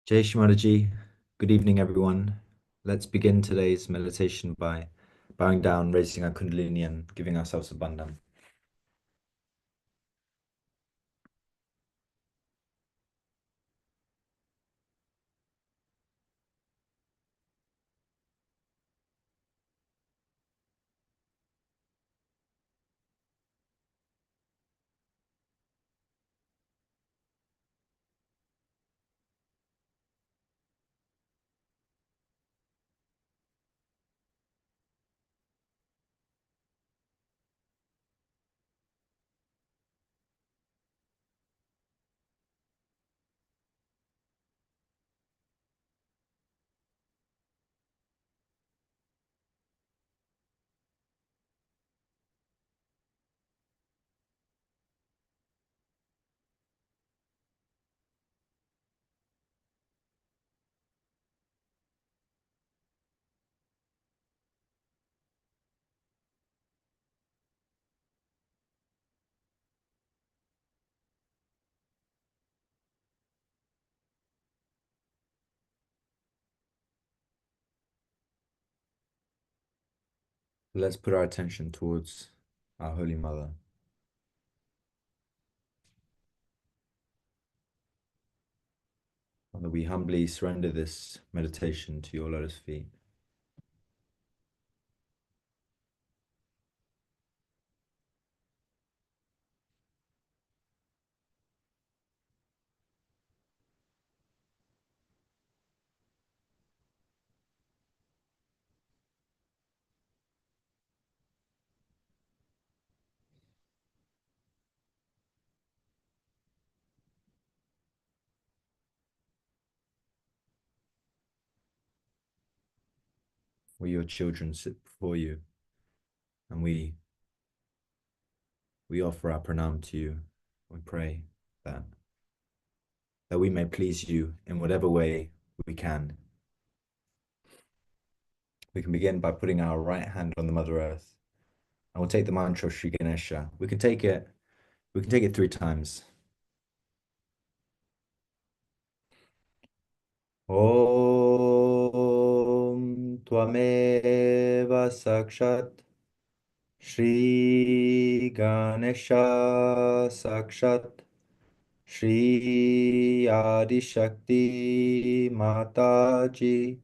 Jai Shimadaji, good evening, everyone. Let's begin today's meditation by bowing down, raising our Kundalini, and giving ourselves a bandhan. Let's put our attention towards our Holy Mother, and that we humbly surrender this meditation to your lotus feet. We, your children, sit before you, and we offer our pranam to you. We pray that we may please you in whatever way we can. We can begin by putting our right hand on the Mother Earth, and we'll take the mantra of Sri Ganesha. We can take it 3 times. Om Tvameva Sakshat Shri Ganesha Sakshat Shri Adi Shakti Mataji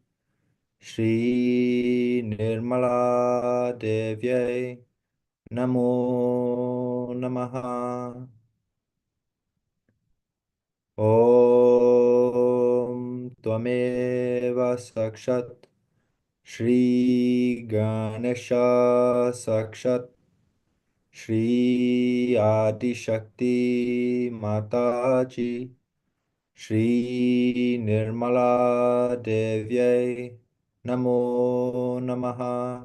Shri Nirmala Devye Namo Namaha. Om Tvameva Sakshat Shri Ganesha Sakshat Shri Adi Shakti Mataji Shri Nirmala Devye Namo Namaha.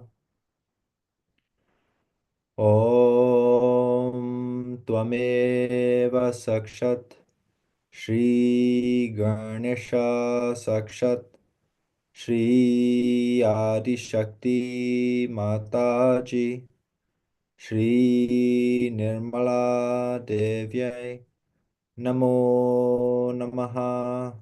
Om Tvameva Sakshat Shri Ganesha Sakshat Shri Adi Shakti Mataji Shri Nirmala Devye Namo Namaha.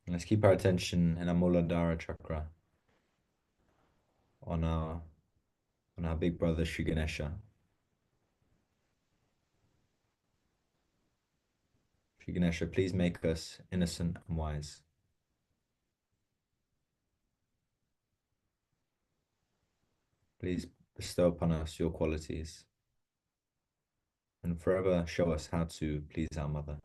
Let's keep our attention in our Muladhara chakra on our big brother Shri Ganesha. Shri Ganesha, please make us innocent and wise. Please bestow upon us your qualities and forever show us how to please our mother.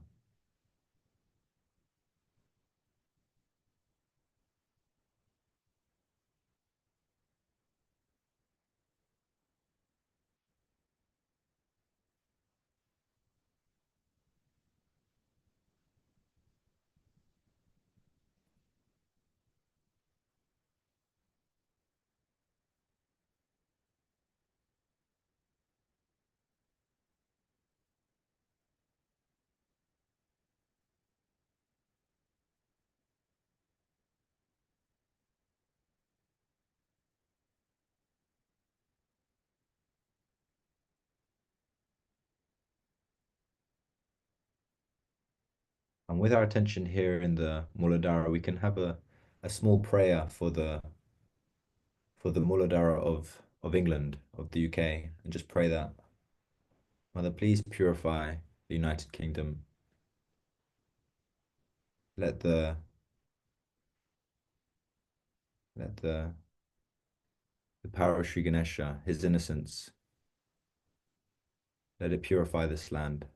And with our attention here in the Muladhara, we can have a small prayer for the Muladhara of England, of the UK, and just pray that, Mother, please purify the United Kingdom. Let the power of Sri Ganesha, his innocence, let it purify this land.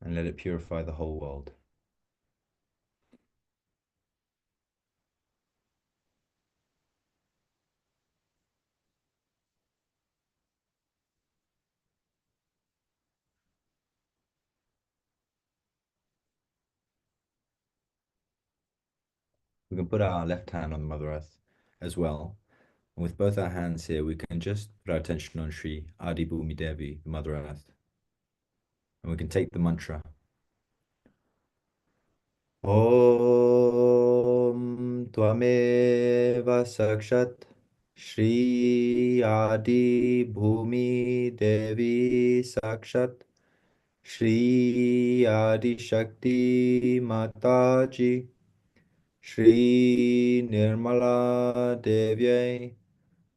And let it purify the whole world. We can put our left hand on Mother Earth as well. And with both our hands here, we can just put our attention on Sri Adi Bhumi Devi, the Mother Earth. And we can take the mantra. Om Tvameva Sakshat Shri Adi Bhumi Devi Sakshat Shri Adi Shakti Mataji Shri Nirmala Devyai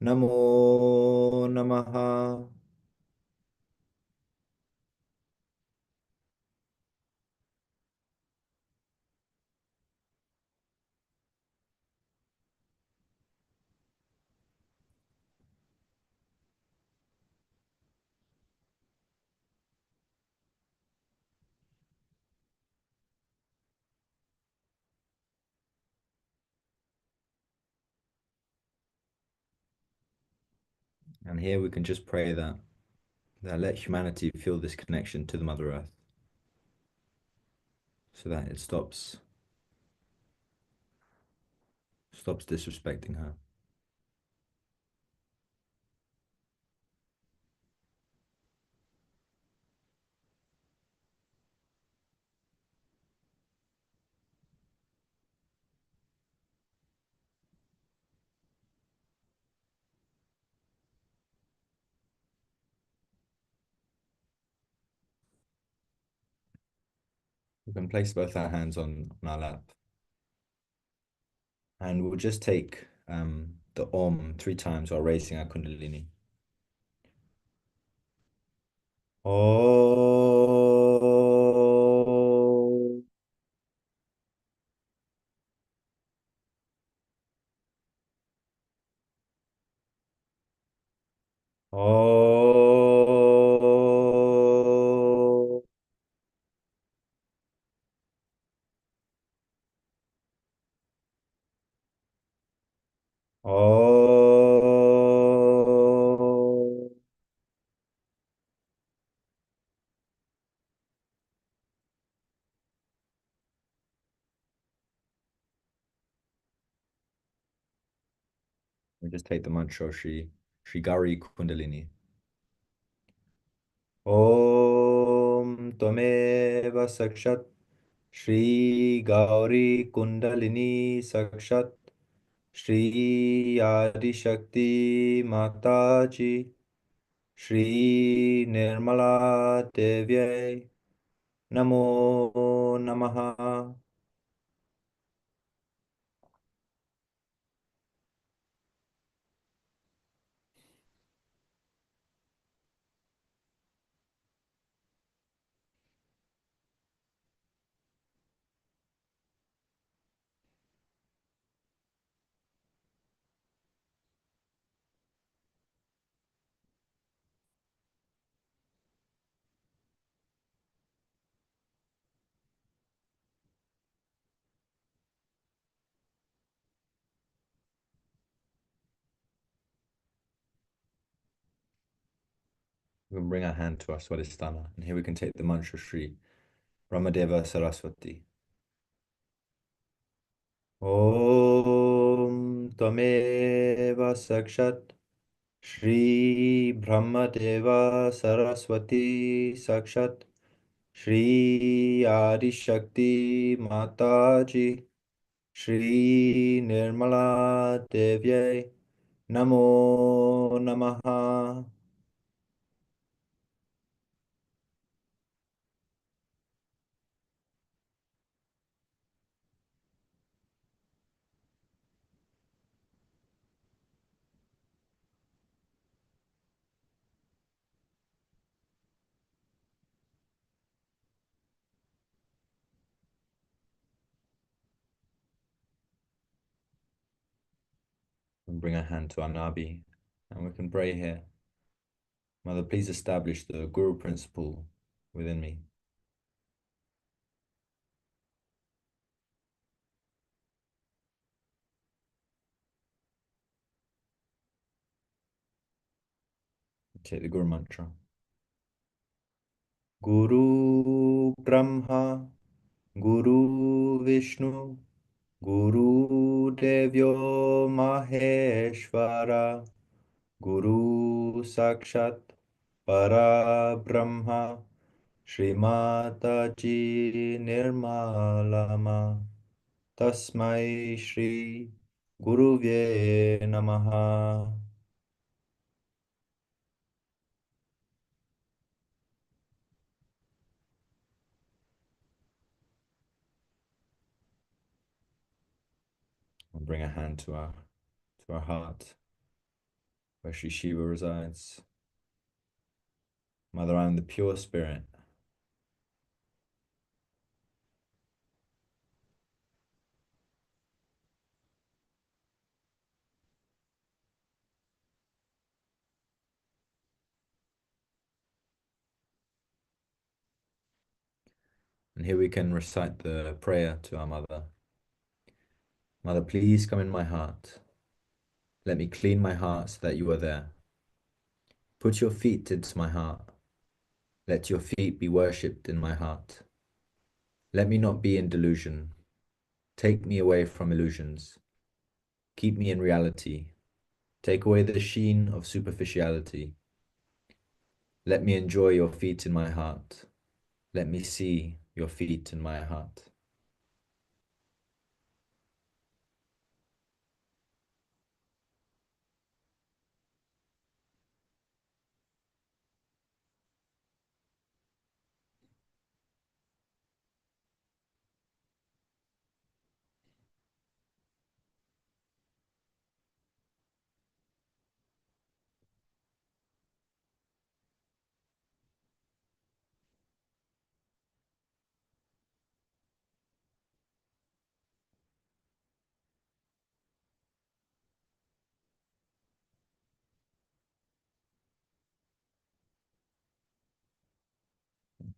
Namo Namaha. And here we can just pray that let humanity feel this connection to the Mother Earth so that it stops disrespecting her. We can place both our hands on our lap and we'll just take the Om 3 times while raising our Kundalini. Om. Om. Om. We just take the mantra Shri Gauri Kundalini. Om Tvameva Sakshat Shri Gauri Kundalini Sakshat Shri Adi Shakti Mataji Shri Nirmala Devyai Namo Namaha. We can bring our hand to our Swadhisthana, and here we can take the mantra Shri Ramadeva Saraswati. Om Tvameva Sakshat Shri Brahmadeva Saraswati Sakshat Shri Adi Shakti Mataji Shri Nirmala Devye Namo Namaha. And bring our hand to our nabi and we can pray here. Mother, please establish the Guru principle within me. Take the Guru mantra. Guru Brahma, Guru Vishnu, Guru Devyo Maheshwara, Guru Sakshat Para Brahma, Srimata Ji Nirmalama, Tasmai Shri Guruvye Namaha. We'll bring a hand to our heart, where Sri Shiva resides. Mother, I am the pure spirit. And here we can recite the prayer to our mother. Mother, please come in my heart. Let me clean my heart so that you are there. Put your feet into my heart. Let your feet be worshipped in my heart. Let me not be in delusion. Take me away from illusions. Keep me in reality. Take away the sheen of superficiality. Let me enjoy your feet in my heart. Let me see your feet in my heart.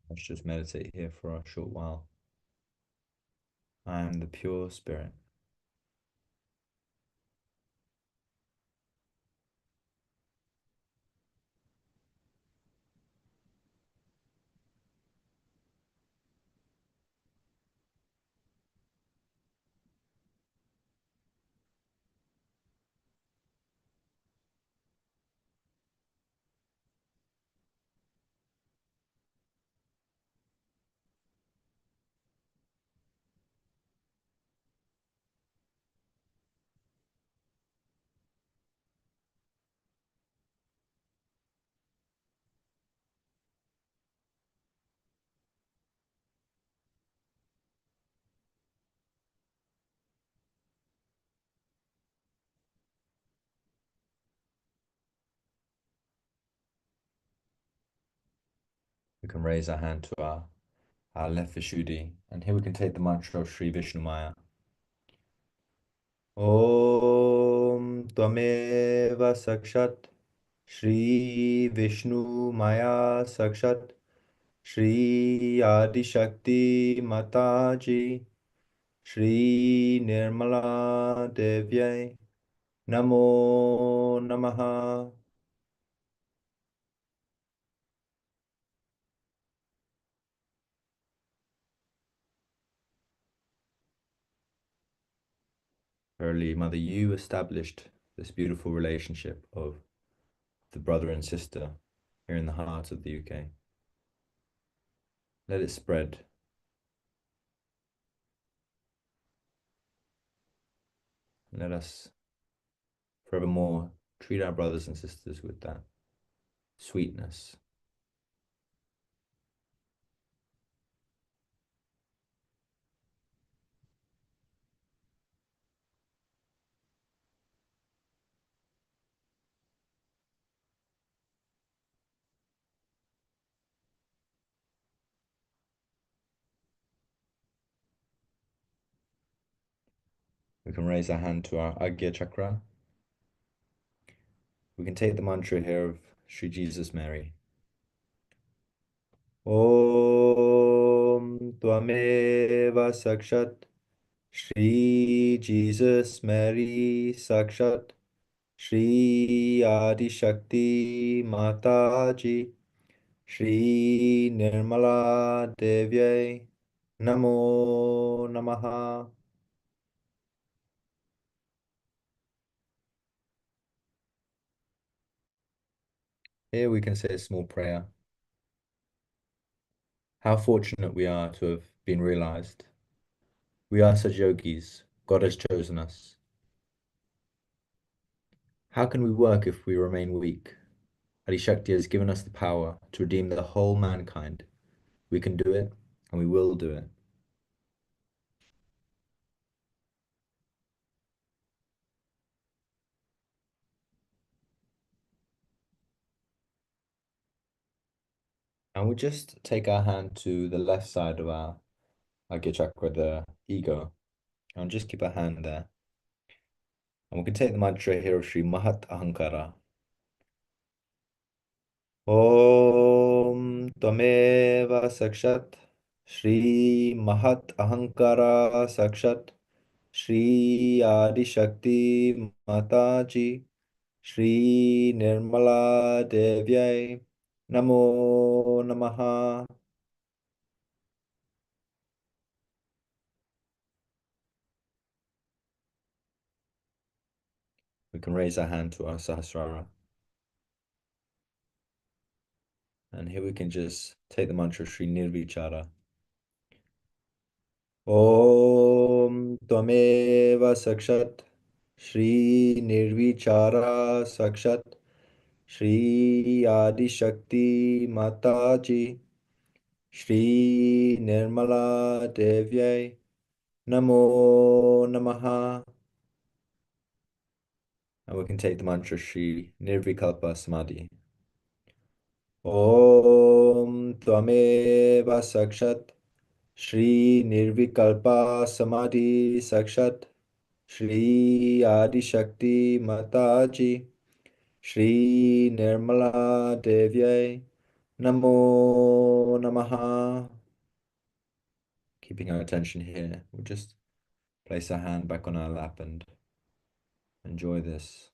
Let's just meditate here for a short while. I am the pure spirit. We can raise our hand to our left Vishuddhi, and here we can take the mantra of Sri Vishnu Maya. Om Tvameva Sakshat Shri Vishnu Maya Sakshat Shri Adi Shakti Mataji Shri Nirmala Devye Namo Namaha. Verily, Mother, you established this beautiful relationship of the brother and sister here in the heart of the UK. Let it spread. Let us forevermore treat our brothers and sisters with that sweetness. We can raise our hand to our Agya chakra. We can take the mantra here of Sri Jesus Mary. Om Tvameva Sakshat Shri Jesus Mary Sakshat Shri Adi Shakti Mataji Shri Nirmala Devyai Namo Namaha. Here we can say a small prayer. How fortunate we are to have been realized. We are such yogis. God has chosen us. How can we work if we remain weak? Adi Shakti has given us the power to redeem the whole mankind. We can do it, and we will do it. And we just take our hand to the left side of our Agya chakra, the ego, and just keep our hand there. And we can take the mantra here of Sri Mahat Ahankara. Om Tameva Sakshat Shri Mahat Ahankara Sakshat Shri Adi Shakti Mataji Shri Nirmala Devyai Namo Namaha. We can raise our hand to our Sahasrara. And here we can just take the mantra Sri Nirvichara. Om Tvameva Sakshat Shri Nirvichara Sakshat Shri Adi Shakti Mataji Shri Nirmala Devyai Namo Namaha. And we can take the mantra Shri Nirvikalpa Samadhi. Om Tvameva Sakshat Shri Nirvikalpa Samadhi Sakshat Shri Adi Shakti Mataji Shri Nirmala Devyai Namo Namaha. Keeping our attention here, we'll just place our hand back on our lap and enjoy this.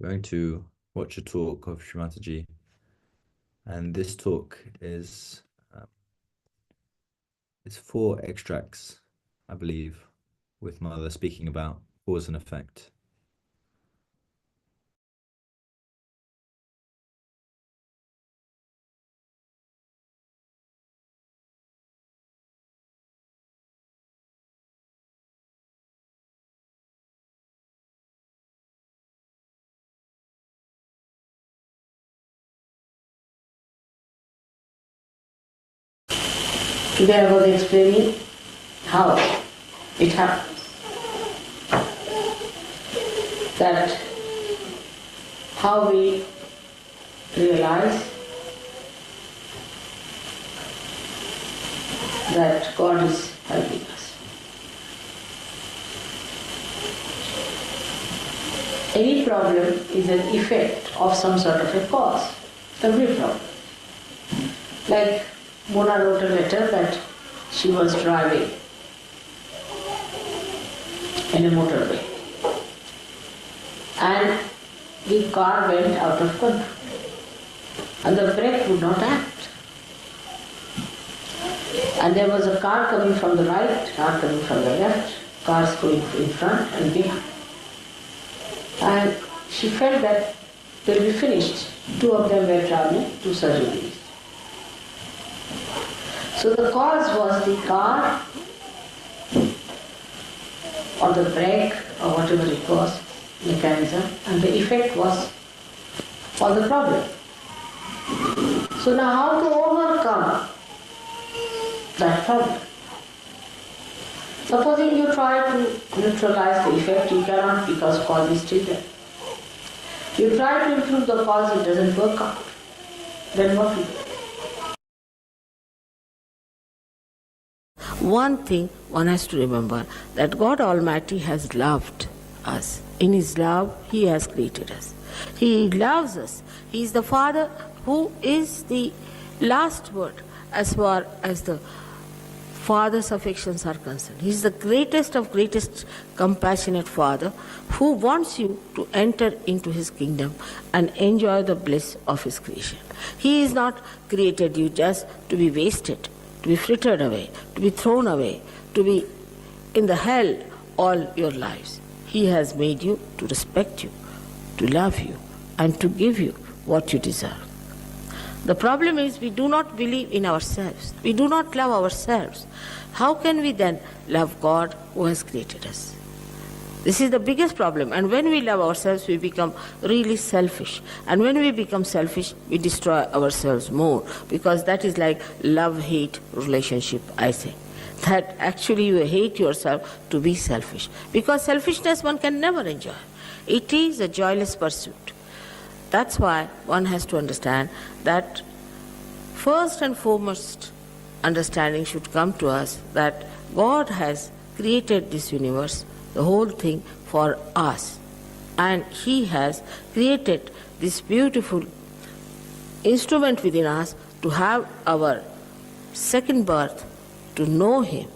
We're going to watch a talk of Shrimataji, and this talk is 4 extracts, I believe, with Mother speaking about cause and effect. Today I was explaining how it happens. That how we realize that God is helping us. Any problem is an effect of some sort of a cause. Every problem. Like Mona wrote a letter that she was driving in a motorway and the car went out of control and the brake would not act. And there was a car coming from the right, car coming from the left, cars going in front and behind. And she felt that they'll be finished. 2 of them were traveling to surgeries. So the cause was the car or the brake or whatever it was, mechanism, and the effect was for the problem. So now how to overcome that problem? Supposing you try to neutralize the effect, you cannot because cause is still there. You try to improve the cause, it doesn't work out. Then what will you do? One thing one has to remember, that God Almighty has loved us. In His love, He has created us. He loves us. He is the Father who is the last word as far as the Father's affections are concerned. He is the greatest of greatest compassionate Father who wants you to enter into His kingdom and enjoy the bliss of His creation. He has not created you just to be wasted, to be frittered away, to be thrown away, to be in the hell all your lives. He has made you to respect you, to love you, and to give you what you deserve. The problem is we do not believe in ourselves. We do not love ourselves. How can we then love God who has created us? This is the biggest problem. And when we love ourselves, we become really selfish. And when we become selfish, we destroy ourselves more. Because that is like love-hate relationship, I say. That actually you hate yourself to be selfish. Because selfishness one can never enjoy. It is a joyless pursuit. That's why one has to understand that first and foremost understanding should come to us that God has created this universe, the whole thing, for us. And He has created this beautiful instrument within us to have our second birth, to know Him,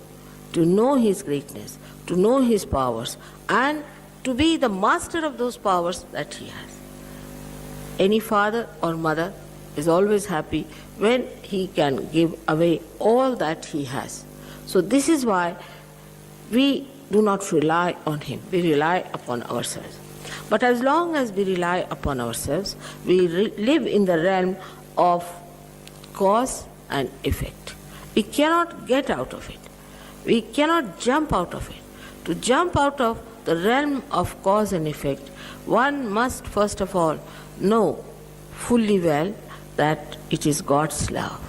to know His greatness, to know His powers, and to be the master of those powers that He has. Any father or mother is always happy when he can give away all that he has. So this is why we do not rely on Him. We rely upon ourselves. But as long as we rely upon ourselves, we live in the realm of cause and effect. We cannot get out of it. We cannot jump out of it. To jump out of the realm of cause and effect, one must first of all know fully well that it is God's love.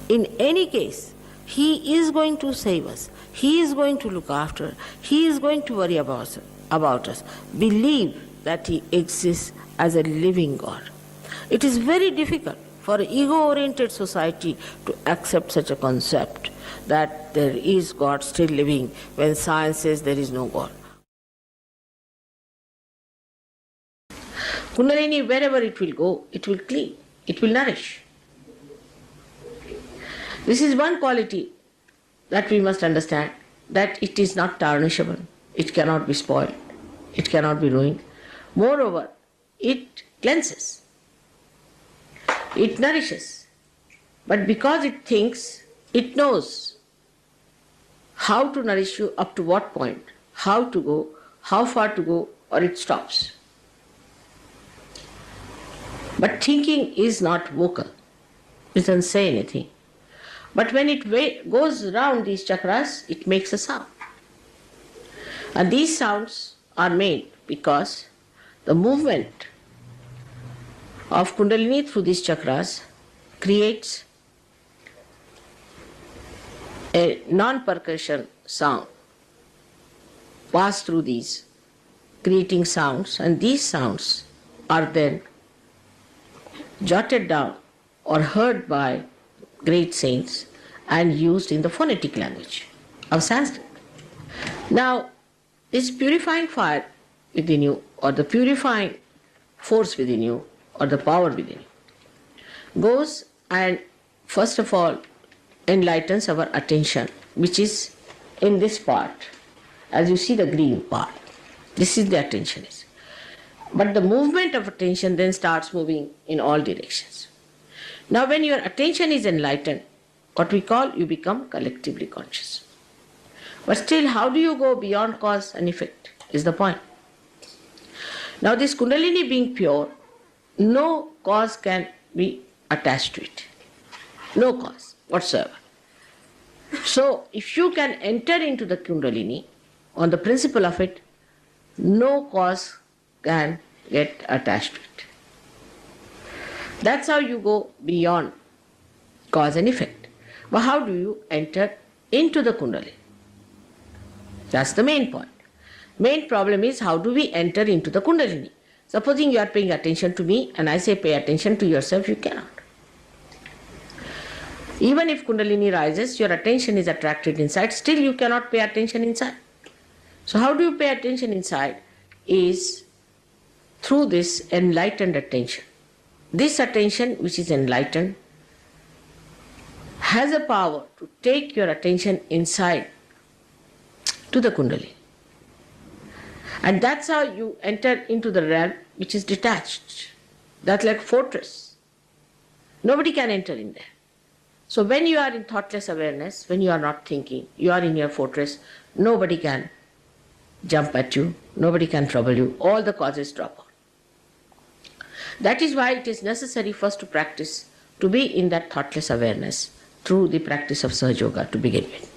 In any case, He is going to save us. He is going to look after us. He is going to worry about us. Believe that He exists as a living God. It is very difficult for an ego-oriented society to accept such a concept that there is God still living when science says there is no God. Kundalini, wherever it will go, it will clean, it will nourish. This is one quality that we must understand, that it is not tarnishable, it cannot be spoiled, it cannot be ruined. Moreover, it cleanses, it nourishes. But because it thinks, it knows how to nourish you up to what point, how to go, how far to go, or it stops. But thinking is not vocal, it doesn't say anything. But when it goes around these chakras, it makes a sound. And these sounds are made because the movement of Kundalini through these chakras creates a non-percussion sound pass through these, creating sounds, and these sounds are then jotted down or heard by great saints and used in the phonetic language of Sanskrit. Now, this purifying fire within you, or the purifying force within you, or the power within you, goes and first of all enlightens our attention, which is in this part. As you see the green part, this is the attention is. But the movement of attention then starts moving in all directions. Now when your attention is enlightened, what we call, you become collectively conscious. But still, how do you go beyond cause and effect is the point. Now this Kundalini being pure, no cause can be attached to it. No cause whatsoever. So if you can enter into the Kundalini on the principle of it, no cause can get attached to it. That's how you go beyond cause and effect. But how do you enter into the Kundalini? That's the main point. Main problem is, how do we enter into the Kundalini? Supposing you are paying attention to me and I say pay attention to yourself, you cannot. Even if Kundalini rises, your attention is attracted inside, still you cannot pay attention inside. So how do you pay attention inside? Is through this enlightened attention. This attention which is enlightened has a power to take your attention inside to the Kundalini. And that's how you enter into the realm which is detached. That's like fortress. Nobody can enter in there. So when you are in thoughtless awareness, when you are not thinking, you are in your fortress, nobody can jump at you, nobody can trouble you, all the causes drop out. That is why it is necessary first to practice, to be in that thoughtless awareness through the practice of Sahaja Yoga to begin with.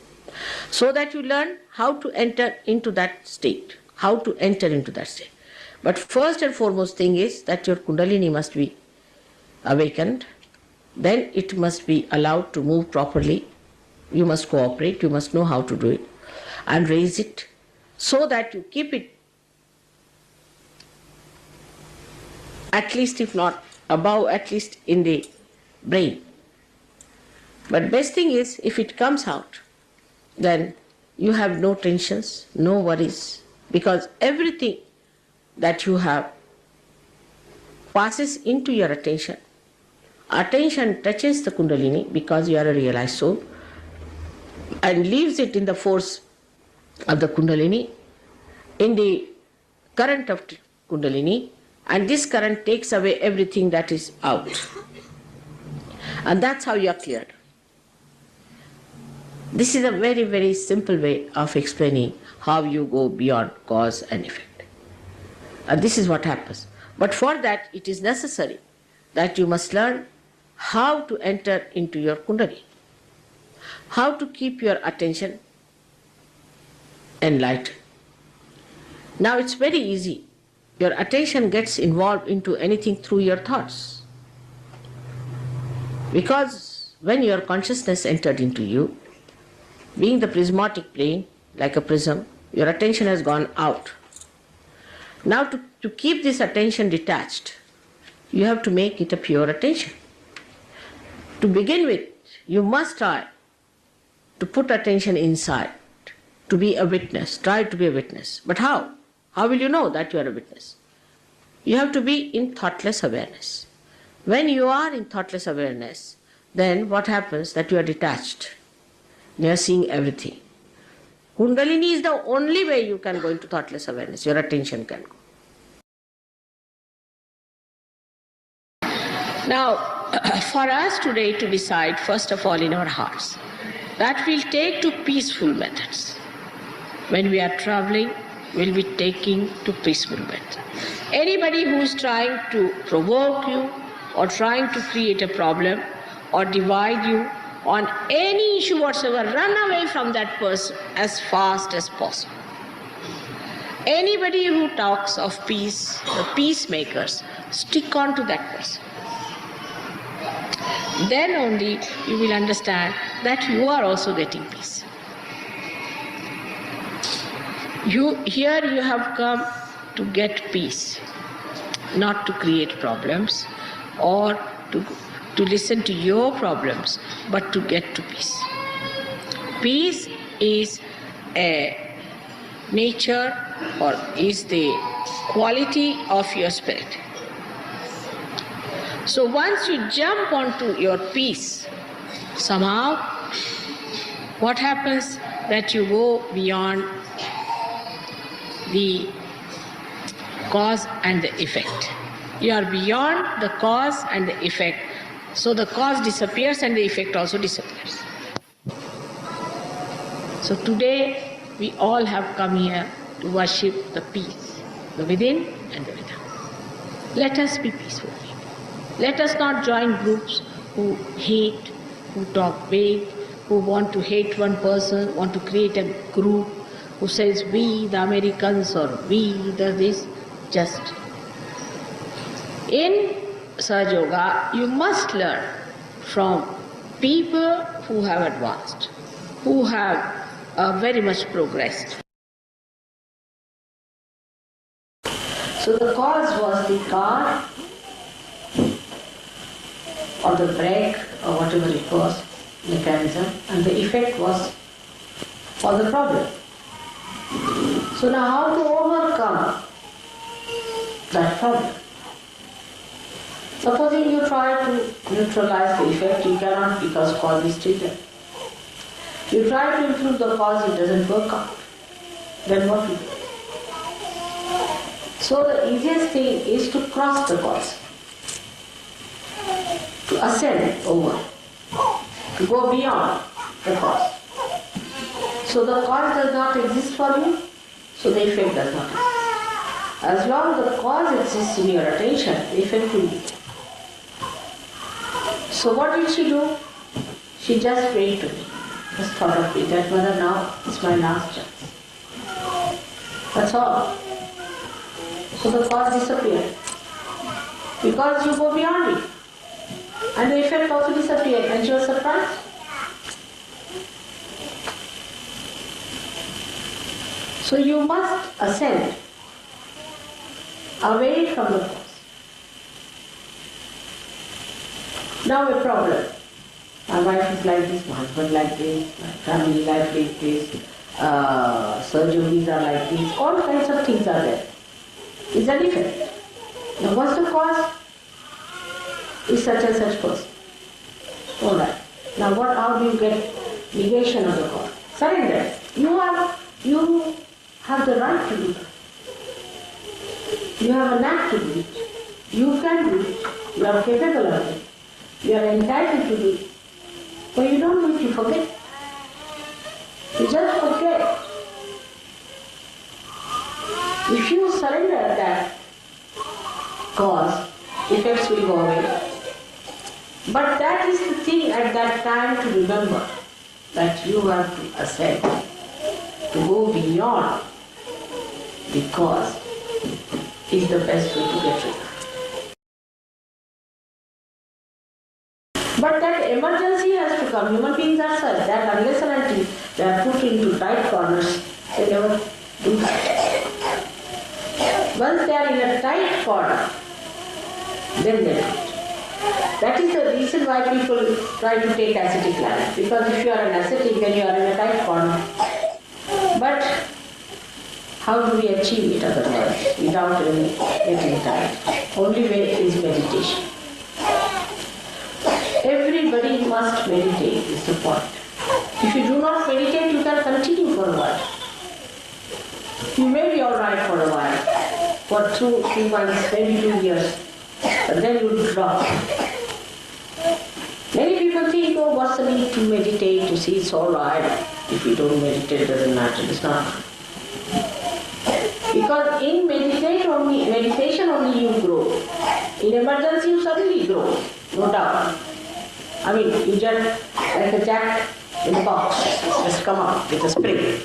So that you learn how to enter into that state, how to enter into that state. But first and foremost thing is that your Kundalini must be awakened, then it must be allowed to move properly. You must cooperate, you must know how to do it and raise it so that you keep it at least, if not above, at least in the brain. But best thing is, if it comes out, then you have no tensions, no worries, because everything that you have passes into your attention. Attention touches the Kundalini because you are a realized soul and leaves it in the force of the Kundalini, in the current of Kundalini, and this current takes away everything that is out. And that's how you are cleared. This is a very, very simple way of explaining how you go beyond cause and effect. And this is what happens. But for that, it is necessary that you must learn how to enter into your Kundalini, how to keep your attention enlightened. Now it's very easy. Your attention gets involved into anything through your thoughts. Because when your consciousness entered into you, being the prismatic plane, like a prism, your attention has gone out. Now to keep this attention detached, you have to make it a pure attention. To begin with, you must try to put attention inside, to be a witness, try to be a witness. But how? How will you know that you are a witness? You have to be in thoughtless awareness. When you are in thoughtless awareness, then what happens? That you are detached. You are seeing everything. Kundalini is the only way you can go into thoughtless awareness. Your attention can go. Now, for us today to decide, first of all, in our hearts, that we'll take to peaceful methods. When we are traveling, we'll be taking to peaceful methods. Anybody who is trying to provoke you or trying to create a problem or divide you on any issue whatsoever, run away from that person as fast as possible. Anybody who talks of peace, the peacemakers, stick on to that person. Then only you will understand that you are also getting peace. Here you have come to get peace, not to create problems or to listen to your problems, but to get to peace. Peace is a nature or is the quality of your spirit. So once you jump onto your peace, somehow what happens that you go beyond the cause and the effect. You are beyond the cause and the effect. So the cause disappears and the effect also disappears. So today we all have come here to worship the peace, the within and the without. Let us be peaceful people. Let us not join groups who hate, who talk vague, who want to hate one person, want to create a group who says we the Americans or we the this. Just in Sahaja Yoga, you must learn from people who have advanced, who have very much progressed. So the cause was the car or the brake or whatever it was, mechanism, and the effect was for the problem. So now how to overcome that problem? Supposing you try to neutralize the effect, you cannot because cause is triggered. You try to improve the cause, it doesn't work out. Then what you do? So the easiest thing is to cross the cause, to ascend over, to go beyond the cause. So the cause does not exist for you, so the effect does not exist. As long as the cause exists in your attention, the effect will be. So what did she do? She just prayed to me. Just thought of me that Mother, now it's my last chance. That's all. So the cause disappeared. Because you go beyond it. And the effect also disappeared. And she was surprised. So you must ascend away from the cause. Now a problem. My wife is like this, my husband like this, my family life like this, surgeries are like this, all kinds of things are there. Is that effect? Now what's the cause? Is such and such person. Alright. Now how do you get negation of the cause? Surrender. You have the right to do that. You have a knack to do it. You can do it. You are capable of it. You are entitled to do it. But you don't do it, you forget. You just forget. If you surrender that cause, effects will go away. But that is the thing at that time to remember, that you have to ascend, to go beyond the cause is the best way to get rid of. But that emergency has to come. Human beings are such that unless and until they are put into tight corners, they never do that. Once they are in a tight corner, then they do it. That is the reason why people try to take ascetic life. Because if you are an ascetic, then you are in a tight corner. But how do we achieve it otherwise, without any getting tight? Only way is meditation. Everybody must meditate, is the point. If you do not meditate, you can continue for a while. You may be alright for a while, for 2 months, maybe 2 years, but then you will drop. people think, oh, what's the need to meditate? You see, it's all right. If you don't meditate, it doesn't matter. It's not. Because in meditation only you grow. In emergency you suddenly grow, no doubt. I mean, you just, like a jack in a box, just come up with a spring.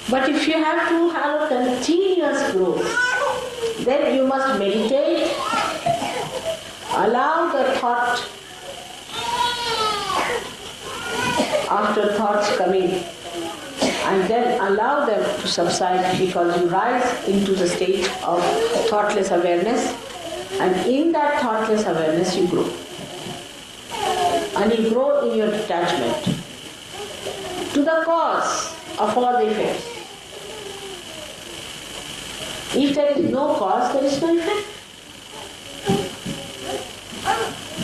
But if you have to have a continuous growth, then you must meditate, allow the thought, after thoughts coming, and then allow them to subside, because you rise into the state of thoughtless awareness, and in that thoughtless awareness you grow. And you grow in your detachment to the cause of all the effects. If there is no cause, there is no effect.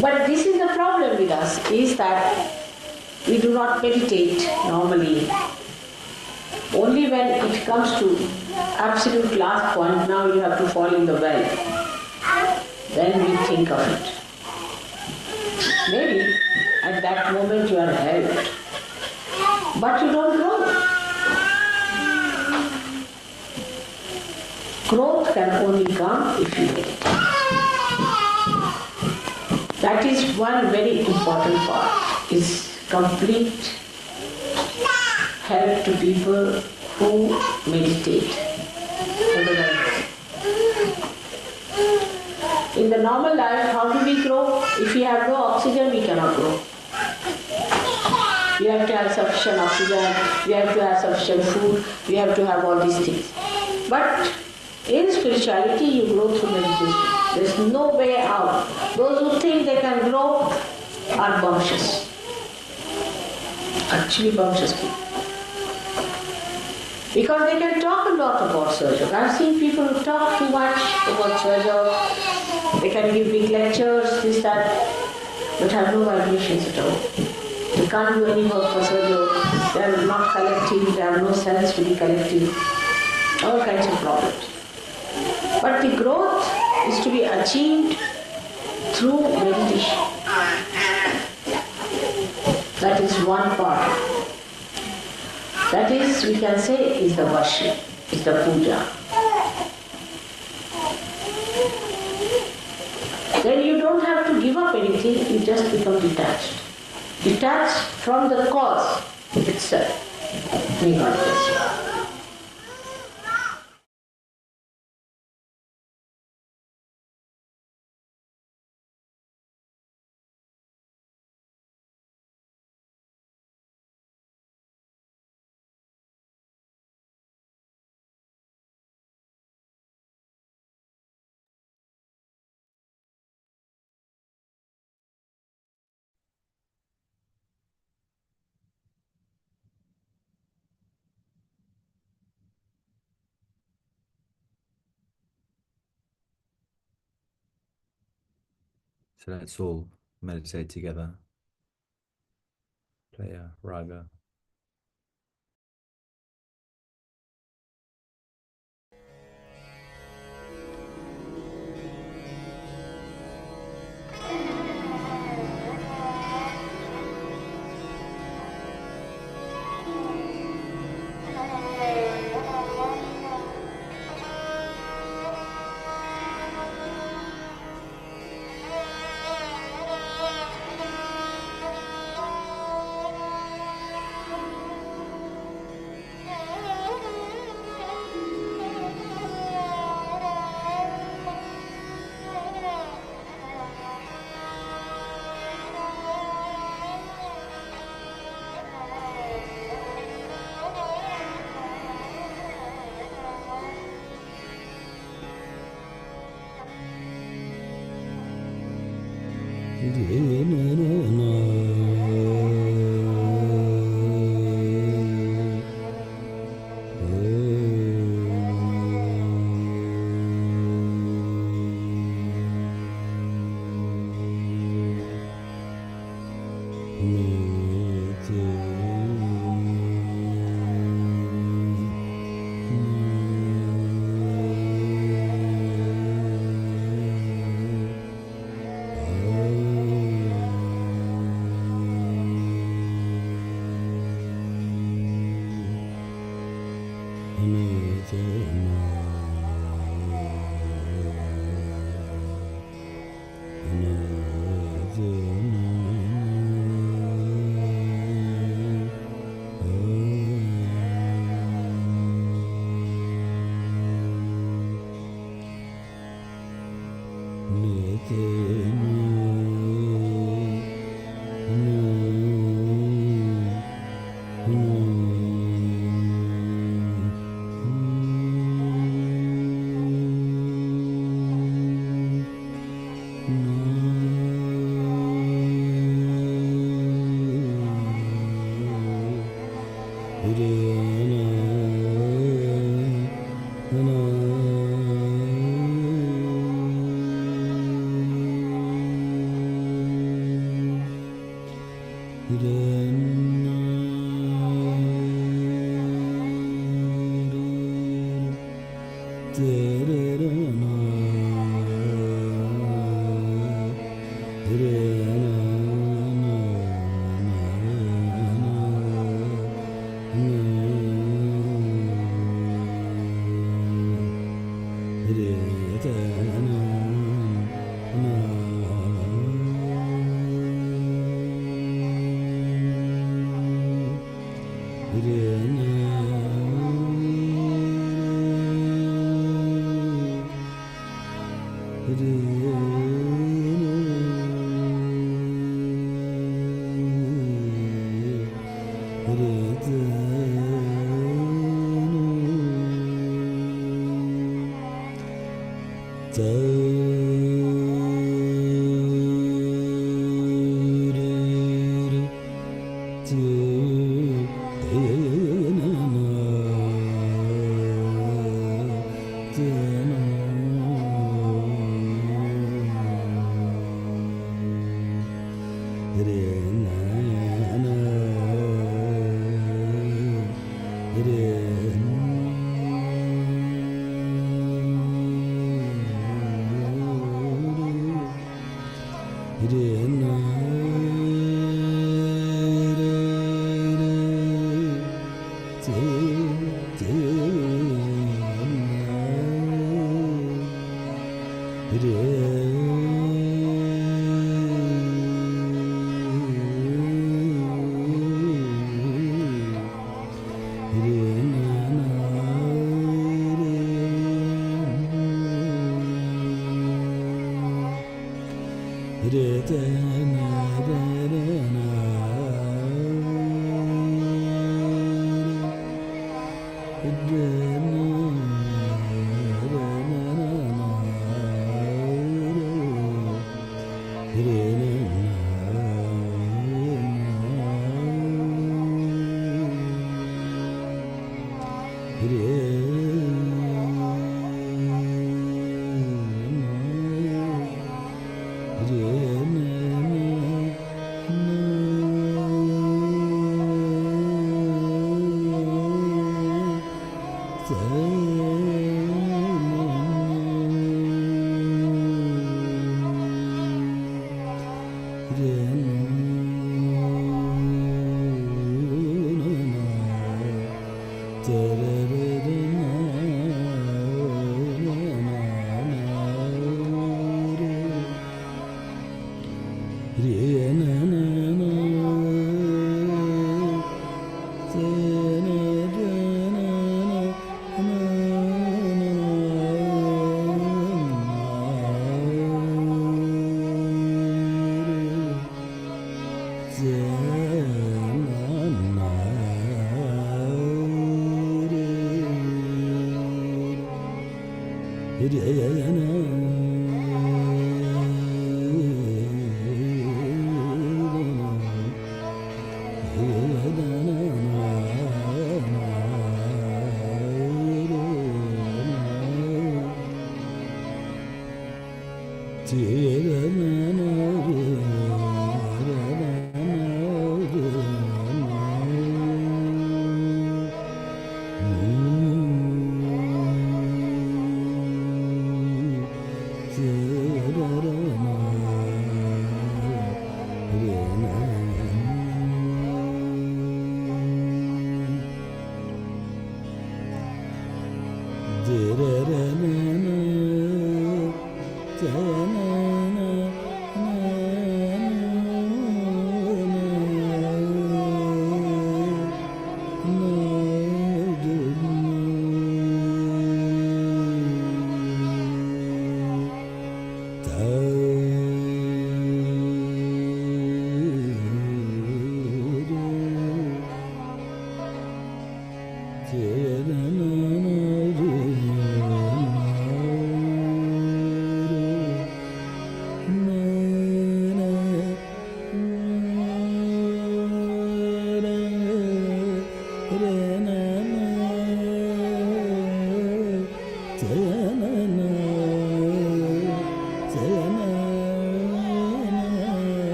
But this is the problem with us, is that we do not meditate normally. Only when it comes to absolute last point, now you have to fall in the well, then we think of it. Maybe at that moment you are helped, but you don't grow. Growth can only come if you meditate. That is one very important part, is complete help to people who meditate. In the normal life, how do we grow? If we have no oxygen, we cannot grow. We have to have sufficient oxygen, we have to have sufficient food, we have to have all these things. But in spirituality, you grow through meditation. There is no way out. Those who think they can grow are bumptious. Actually bumptious people. Because they can talk a lot about SYUK. I've seen people who talk too much about SYUK. They can give big lectures, this, that, but have no vibrations at all. They can't do any work for SYUK. They are not collective, they have no sense to be collective. All kinds of problems. But the growth is to be achieved through meditation. That is one part. That is, we can say, is the worship, is the puja. Then you don't have to give up anything, you just become detached. Detached from the cause itself. May God bless you. So let's all meditate together. Play a raga.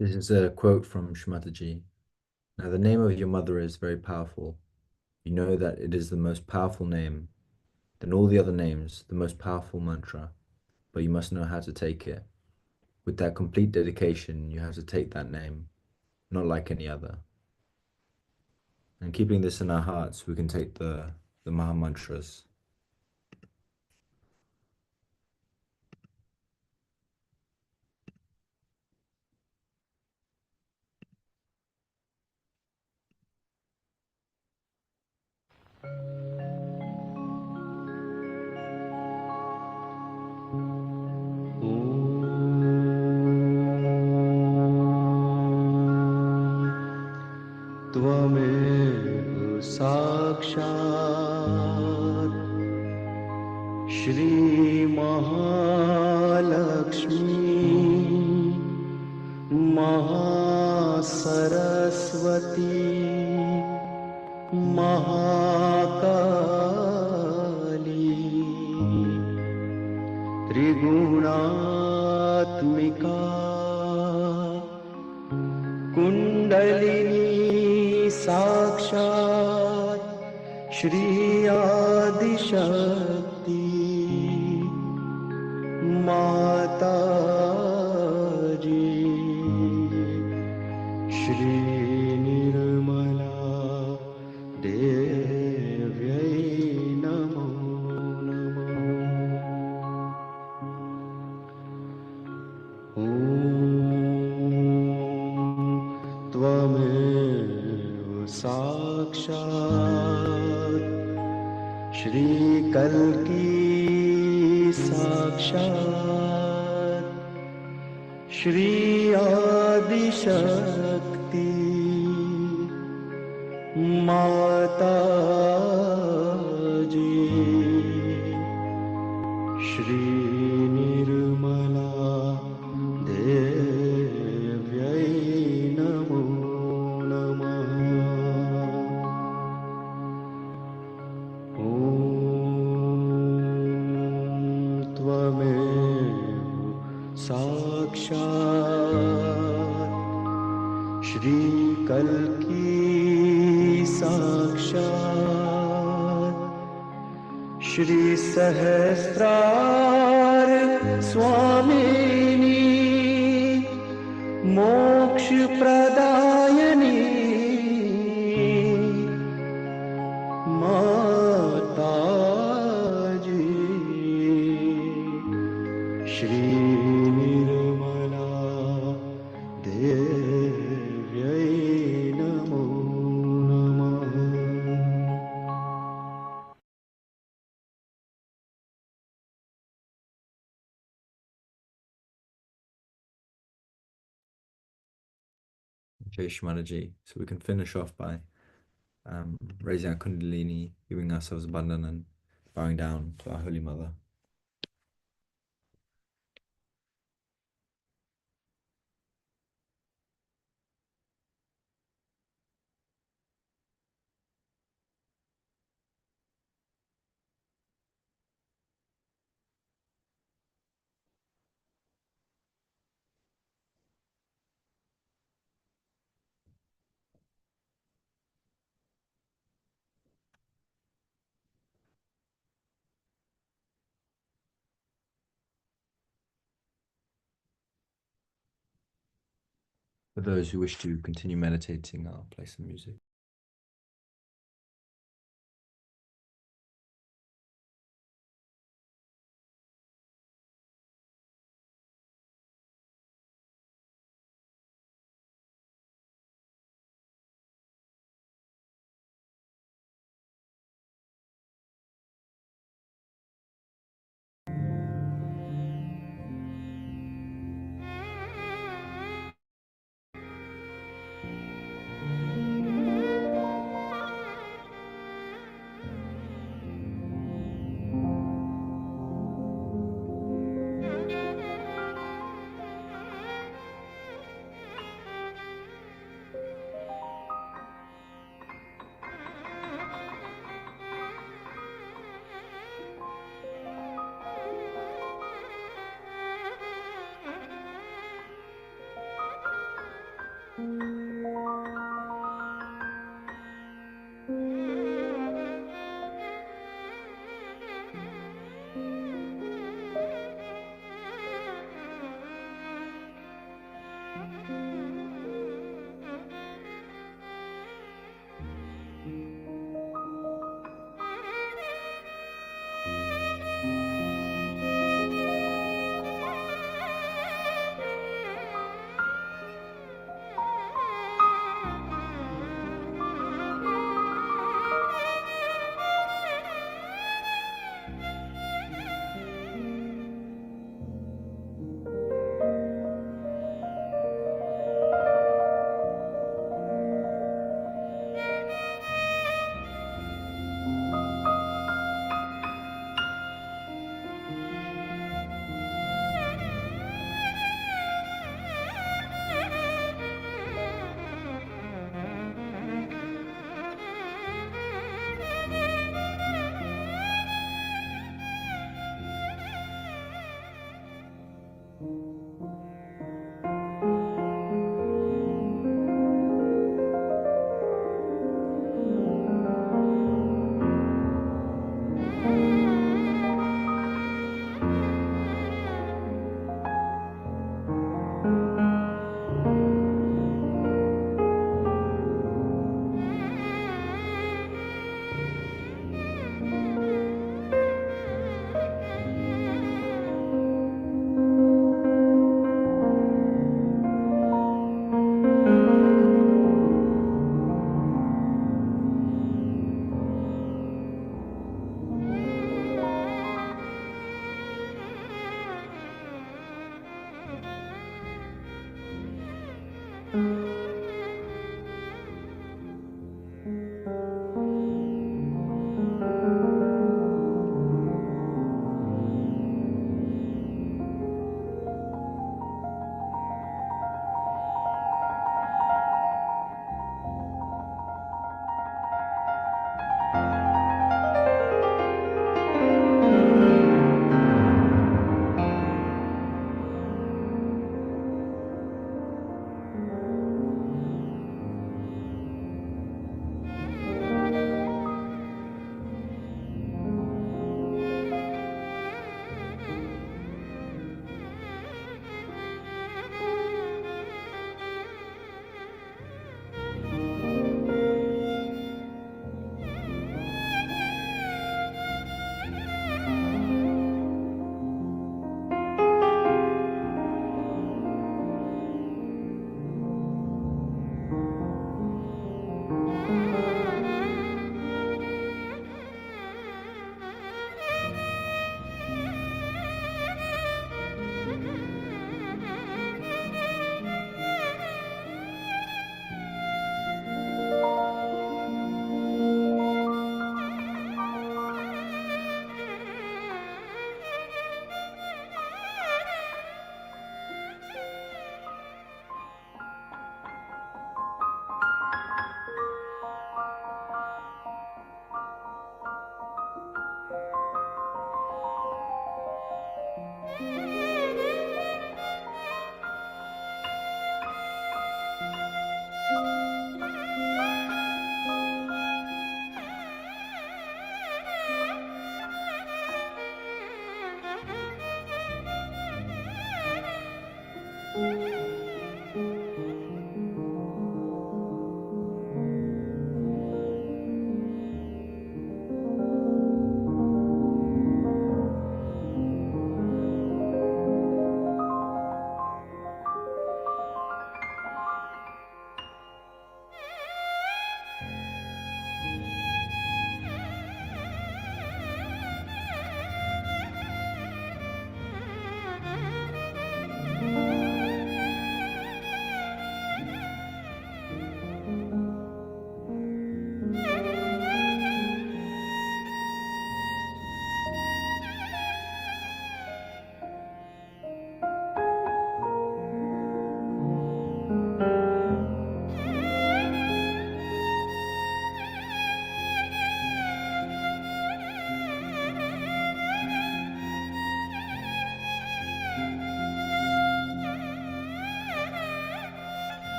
This is a quote from Shmataji. Now, the name of your mother is very powerful. You know that it is the most powerful name than all the other names, the most powerful mantra, but you must know how to take it. With that complete dedication, you have to take that name, not like any other. And keeping this in our hearts, we can take the Maha Mantras. त्वमेव साक्षात् श्री महालक्ष्मी महासरस्वती महाकाली त्रिगुणात्मिका कुंडलिनी साक्षात् श्री आदिशक्ति माता जी श्री निर्मला देव्यै नमो नमः। ॐ त्वमेव साक्षात् श्री कल्की साक्षात् श्री आदिशक्ति माता जी श्री निर्मला देव्यै नमो नमः। ॐ साक्षात् श्रीकल्की साक्षात् श्रीसहस्रार स्वामिनी मोक्षप्रदायिनी माताजी श्रीनिर्मला देव्यै नमो नमः। Jai Shmanaji. So we can finish off by raising our Kundalini, giving ourselves abandon and bowing down to our Holy Mother. For those who wish to continue meditating, I'll play some music.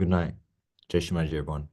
Good night. Jai Shimaji, everyone.